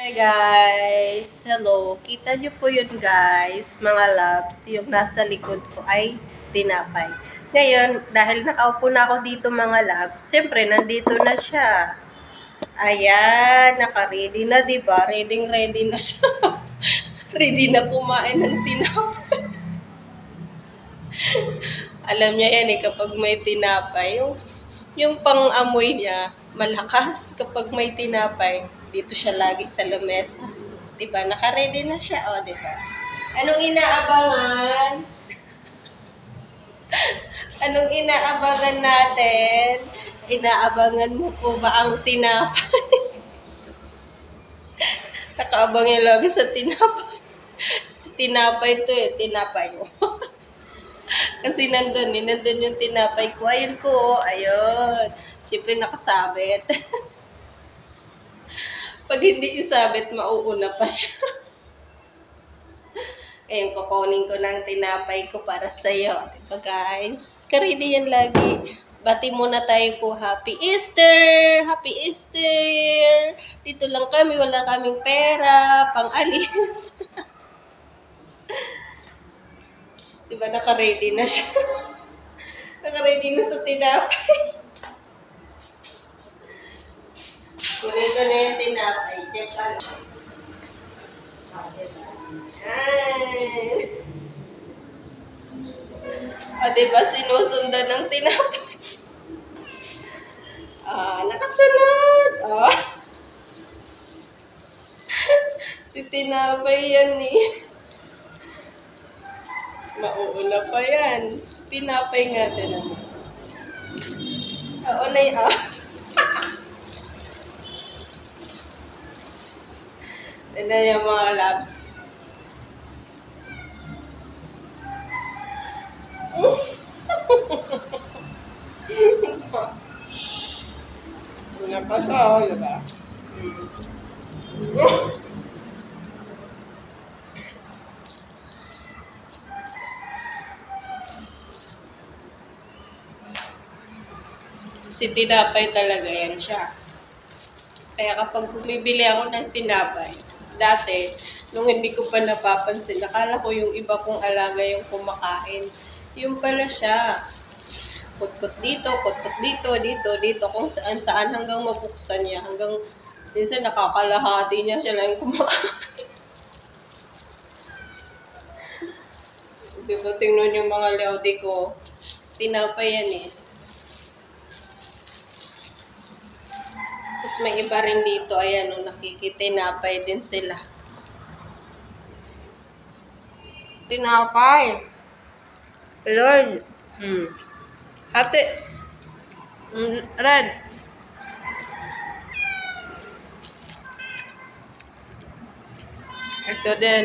Hi guys! Hello! Kita niyo po yun guys, mga loves, yung nasa likod ko ay tinapay. Ngayon, dahil nakaupo na ako dito mga loves, siyempre nandito na siya. Ayan, naka-ready na, diba? Ready na siya. Ready na kumain ng tinapay. Alam niya yan eh, kapag may tinapay, yung pang-amoy niya, malakas kapag may tinapay. Dito siya lagi sa lamesa. Diba? Naka-ready na siya. O, diba? Anong inaabangan? Anong inaabangan natin? Inaabangan mo po ba ang tinapay? Nakaabang yung lagi sa tinapay. Si tinapay to eh. Tinapay mo. Kasi nandun yung tinapay ko. Ayun ko, ayun. Siyempre nakasabit. Pag hindi isabit, mauuna pa siya. Ayun, kukunin ko ng tinapay ko para sa'yo. Diba guys? Karili yan lagi. Bati muna tayo po. Happy Easter! Happy Easter! Dito lang kami, wala kaming pera, pang-alis. Diba naka-ready na siya? Naka-ready na sa tinapay. Kunin ko na yung tinapay. Check lang. Ay. O, diba sinusundan ng tinapay? Nakasunod. Si tinapay yan eh. Mauuna pa yan. Si tinapay nga din ano. Oo na yun. Tignan yung mga labs. Una pa to, diba? Si tinapay talaga yan siya. Kaya kapag bumibili ako ng tinapay, dati, nung hindi ko pa napapansin, nakala ko yung iba kong alaga yung kumakain. Yung pala siya. Kutkot dito, dito, kung saan hanggang mabuksan niya. Hanggang minsan nakakalahati niya siya lang yung kumakain. Diba, tingnan yung mga lewdi ko. Tinapay yan eh. Tapos may iba rin dito, ayan, nakikitinapay din sila. Tinapay. Lord. Hati. Red. Ito din.